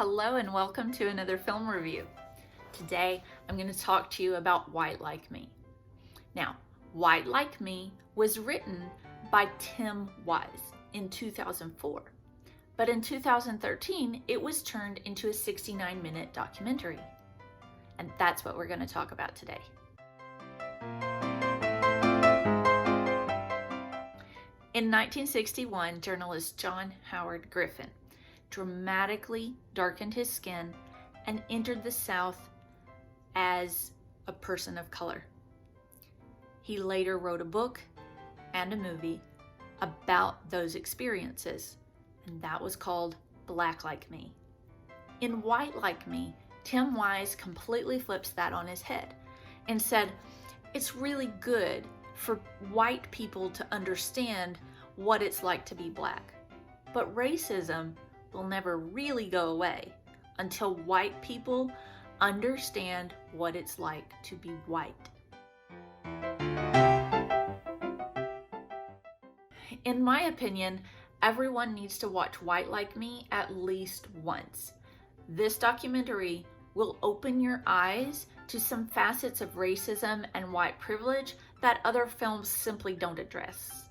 Hello and welcome to another film review. Today I'm going to talk to you about White Like Me. Now, White Like Me was written by Tim Wise in 2004, but in 2013 it was turned into a 69-minute documentary. And that's what we're going to talk about today. In 1961, journalist John Howard Griffin dramatically darkened his skin and entered the South as a person of color. He later wrote a book and a movie about those experiences, and that was called Black Like Me. In White Like Me, Tim Wise completely flips that on his head and said, it's really good for white people to understand what it's like to be black, but racism will never really go away until white people understand what it's like to be white. In my opinion, everyone needs to watch White Like Me at least once. This documentary will open your eyes to some facets of racism and white privilege that other films simply don't address.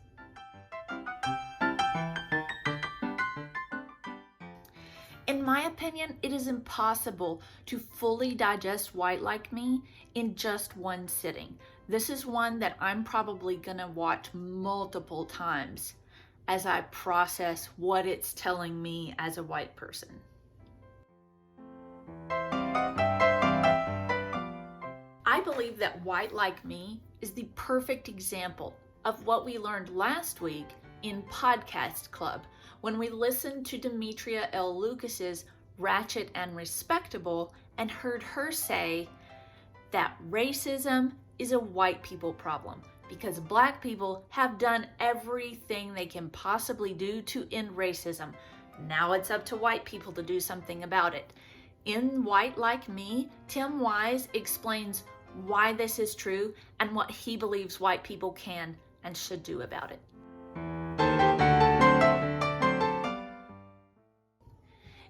In my opinion, it is impossible to fully digest White Like Me in just one sitting. This is one that I'm probably gonna watch multiple times as I process what it's telling me as a white person. I believe that White Like Me is the perfect example of what we learned last week in Podcast Club when we listened to Demetria L. Lucas's Ratchet and Respectable and heard her say that racism is a white people problem because black people have done everything they can possibly do to end racism. Now it's up to white people to do something about it. In White Like Me, Tim Wise explains why this is true and what he believes white people can and should do about it.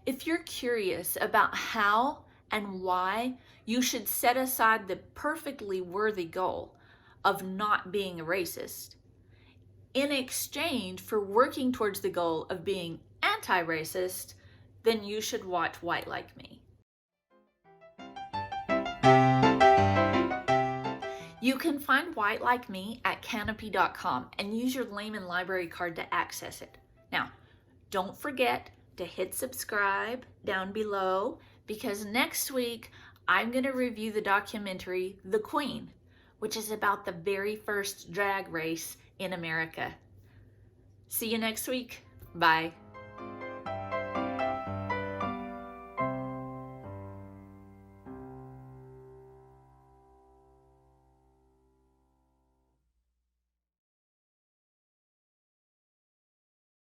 If you're curious about how and why you should set aside the perfectly worthy goal of not being a racist in exchange for working towards the goal of being anti-racist, then you should watch White Like Me. You can find White Like Me at canopy.com and use your Layman Library card to access it. Now, don't forget to hit subscribe down below because next week I'm going to review the documentary The Queen, which is about the very first drag race in America. See you next week. Bye.